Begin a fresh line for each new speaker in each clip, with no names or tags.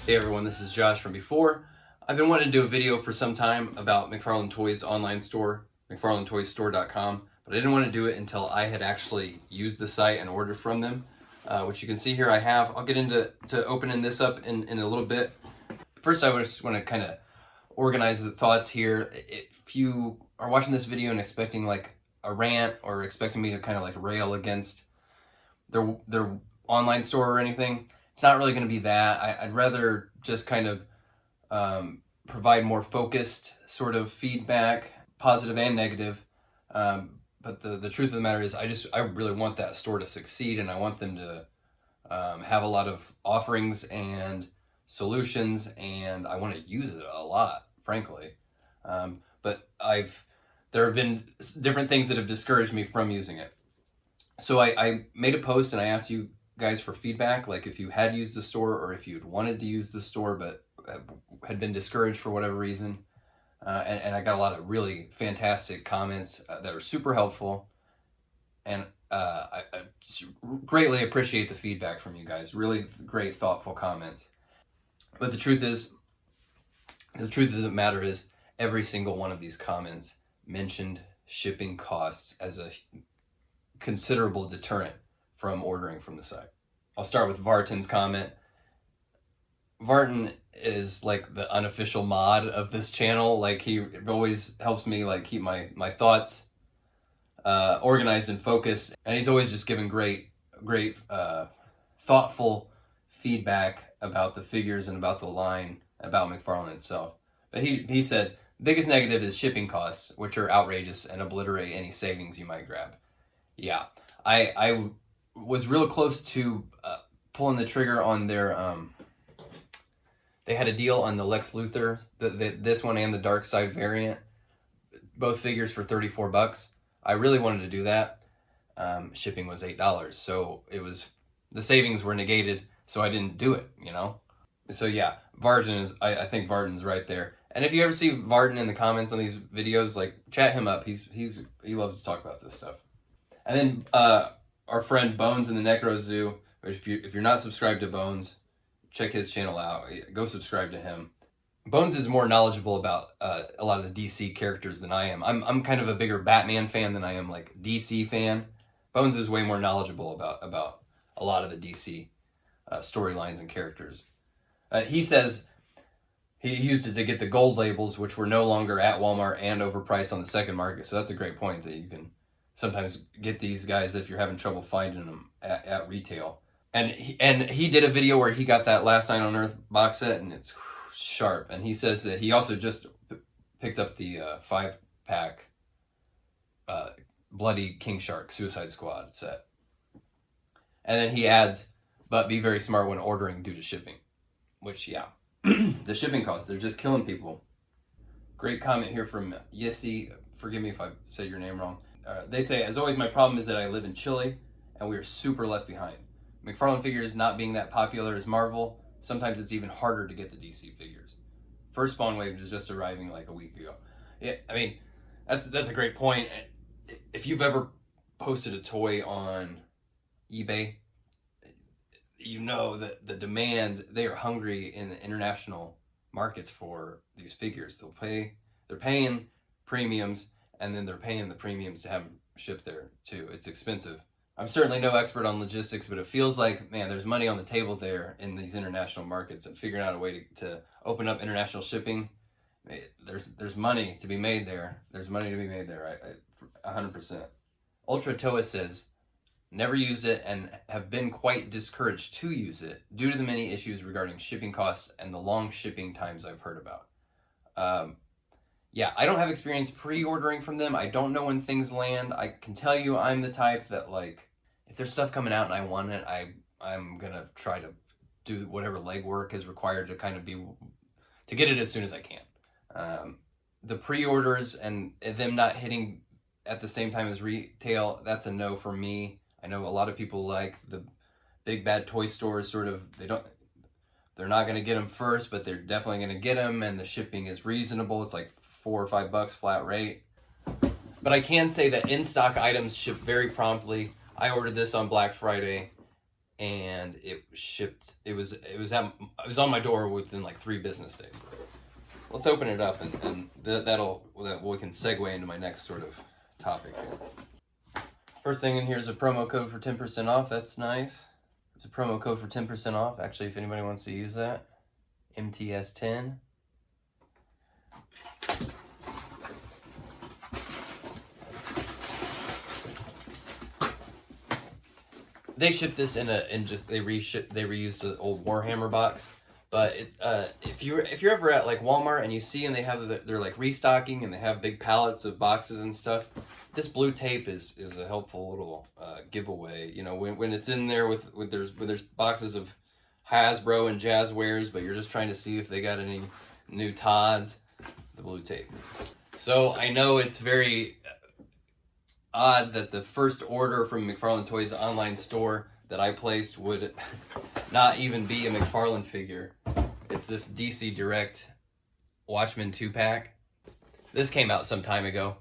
Hey everyone, this is Josh from before. I've been wanting to do a video for some time about McFarlane Toys online store, McFarlaneToysStore.com, but I didn't want to do it until I had actually used the site and ordered from them, which you can see here I have. I'll get into opening this up in a little bit. First, I just want to kind of organize the thoughts here. If you are watching this video and expecting like a rant or expecting me to kind of like rail against their online store or anything, it's not really going to be that. I'd rather just kind of provide more focused sort of feedback, positive and negative. But the truth of the matter is I really want that store to succeed, and I want them to have a lot of offerings and solutions, and I want to use it a lot, frankly. But there have been different things that have discouraged me from using it. So I made a post and I asked you guys for feedback, like if you had used the store or if you'd wanted to use the store but had been discouraged for whatever reason. And I got a lot of really fantastic comments that were super helpful. And I just greatly appreciate the feedback from you guys. Really great, thoughtful comments. But the truth of the matter is, every single one of these comments mentioned shipping costs as a considerable deterrent from ordering from the site. I'll start with Vartan's comment. Vartan is like the unofficial mod of this channel. Like, he always helps me like keep my thoughts organized and focused, and he's always just given great thoughtful feedback about the figures and about the line, about McFarlane itself. But he said biggest negative is shipping costs, which are outrageous and obliterate any savings you might grab. Yeah, I was real close to pulling the trigger on their they had a deal on the Lex Luthor, this one and the Dark Side variant, both figures for $34. I really wanted to do that. Shipping was $8, so the savings were negated, so I didn't do it, you know. So yeah, Vartan is, I think Vartan's right there. And if you ever see Vartan in the comments on these videos, like, chat him up. He loves to talk about this stuff. And then our friend Bones in the Necro Zoo, if you're not subscribed to Bones, check his channel out. Go subscribe to him. Bones is more knowledgeable about a lot of the DC characters than I am. I'm kind of a bigger Batman fan than I am like DC fan. Bones is way more knowledgeable about a lot of the DC storylines and characters. He says he used it to get the gold labels, which were no longer at Walmart and overpriced on the second market. So that's a great point, that you can sometimes get these guys if you're having trouble finding them at retail. And he did a video where he got that Last Night on Earth box set, and it's sharp. And he says that he also just picked up the 5-pack Bloody King Shark Suicide Squad set. And then he adds, but be very smart when ordering due to shipping. Which, yeah, the shipping costs, they're just killing people. Great comment here from Yessi. Forgive me if I said your name wrong. They say, as always, my problem is that I live in Chile and we are super left behind. McFarlane figures not being that popular as Marvel, sometimes it's even harder to get the DC figures. First Spawn Wave is just arriving like a week ago. Yeah, I mean, that's a great point. If you've ever posted a toy on eBay, you know that the demand, they are hungry in the international markets for these figures. They're paying premiums, and then they're paying the premiums to have them shipped there too. It's expensive. I'm certainly no expert on logistics, but it feels like, man, there's money on the table there in these international markets, and figuring out a way to open up international shipping. There's money to be made there. There's money to be made there. 100%. Ultra Toa says, never used it and have been quite discouraged to use it due to the many issues regarding shipping costs and the long shipping times I've heard about. Yeah, I don't have experience pre-ordering from them. I don't know when things land. I can tell you I'm the type that, like, if there's stuff coming out and I want it, I'm going to try to do whatever legwork is required to get it as soon as I can. The pre-orders and them not hitting at the same time as retail, that's a no for me. I know a lot of people like the big bad toy stores, sort of, they're not going to get them first, but they're definitely going to get them, and the shipping is reasonable. It's like $4 or $5 flat rate. But I can say that in-stock items ship very promptly. I ordered this on Black Friday, and it shipped. It was on my door within like 3 business days. Let's open it up, and we can segue into my next sort of topic here. First thing in here is a promo code for 10% off. That's nice. There's a promo code for 10% off. Actually, if anybody wants to use that, MTS10. They shipped this they reused the old Warhammer box. But if you're ever at like Walmart and you see and they have they're like restocking and they have big pallets of boxes and stuff, this blue tape is a helpful little giveaway. You know, when it's in there with there's boxes of Hasbro and Jazzwares, but you're just trying to see if they got any new Todds, the blue tape. So I know it's very odd that the first order from McFarlane Toys online store that I placed would not even be a McFarlane figure. It's this DC Direct Watchmen 2-pack. This came out some time ago,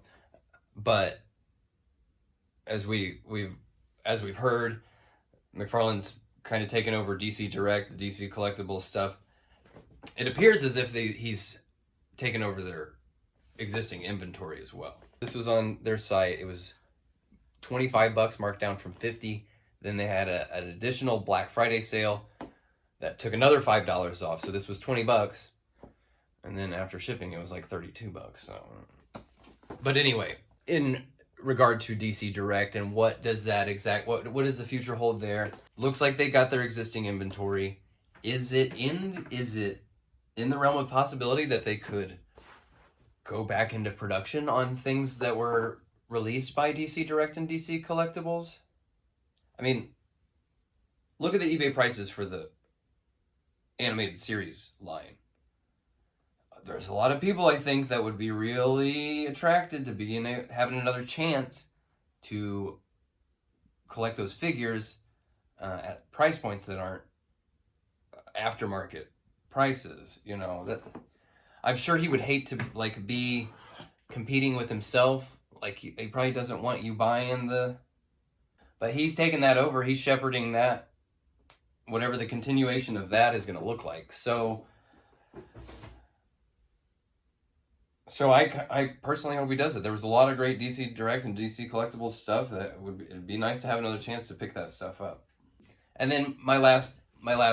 but as we've heard, McFarlane's kind of taken over DC Direct, the DC Collectibles stuff. It appears as if he's taken over their existing inventory as well. This was on their site. It was $25 marked down from $50. Then they had an additional Black Friday sale that took another $5 off. So this was $20. And then after shipping, it was like $32. So, but anyway, in regard to DC Direct and what does that what does the future hold there? Looks like they got their existing inventory. Is it in the realm of possibility that they could go back into production on things that were released by DC Direct and DC Collectibles? I mean, look at the eBay prices for the animated series line. There's a lot of people, I think, that would be really attracted to having another chance to collect those figures at price points that aren't aftermarket prices. You know, that I'm sure he would hate to like be competing with himself. Like he probably doesn't want you buying but he's taking that over. He's shepherding that, whatever the continuation of that is going to look like. So I personally hope he does it. There was a lot of great DC Direct and DC Collectibles stuff that it'd be nice to have another chance to pick that stuff up. And then my last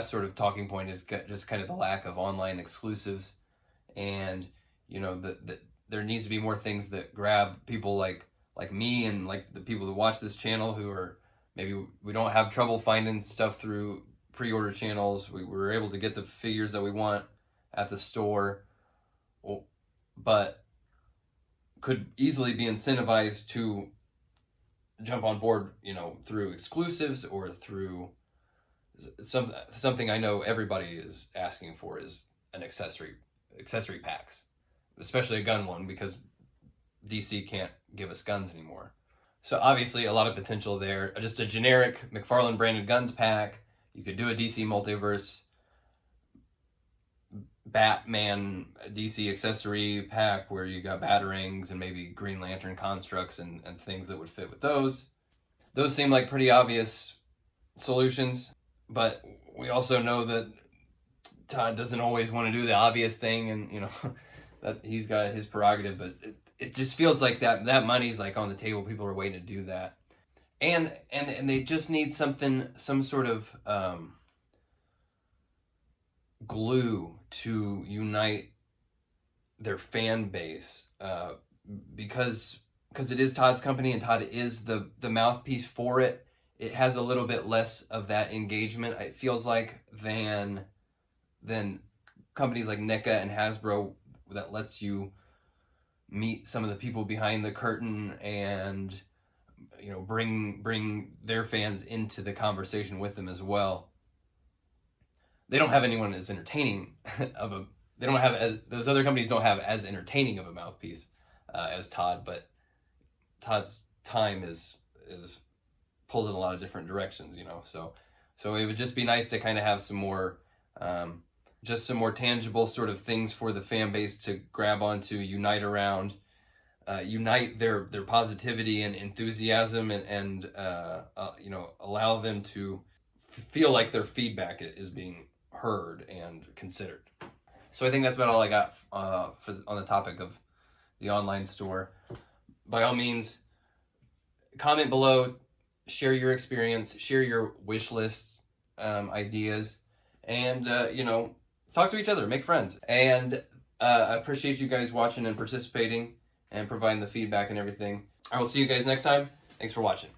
sort of talking point is just kind of the lack of online exclusives, and you know that there needs to be more things that grab people like me and like the people that watch this channel who are maybe we don't have trouble finding stuff through pre-order channels. We were able to get the figures that we want at the store, but could easily be incentivized to jump on board, you know, through exclusives or through something I know everybody is asking for is an accessory packs, especially a gun one, because DC can't give us guns anymore. So obviously a lot of potential there. Just a generic McFarlane branded guns pack. You could do a DC Multiverse Batman DC accessory pack where you got Batarangs and maybe Green Lantern constructs and things that would fit with those. Those seem like pretty obvious solutions, but we also know that Todd doesn't always want to do the obvious thing, and you know that he's got his prerogative, but it just feels like that money's like on the table. People are waiting to do that, and they just need some sort of glue to unite their fan base, because it is Todd's company and Todd is the mouthpiece for it. It has a little bit less of that engagement, it feels like, than companies like NECA and Hasbro that lets you meet some of the people behind the curtain and, you know, bring their fans into the conversation with them as well. They don't have anyone as entertaining those other companies don't have as entertaining of a mouthpiece as Todd, but Todd's time is pulled in a lot of different directions, you know. So it would just be nice to kind of have some more tangible sort of things for the fan base to grab onto, unite around, unite their positivity and enthusiasm, and you know, allow them to feel like their feedback is being heard and considered. So I think that's about all I got on the topic of the online store. By all means, comment below, share your experience, share your wish list ideas, and talk to each other, make friends. And I appreciate you guys watching and participating and providing the feedback and everything. I will see you guys next time. Thanks for watching.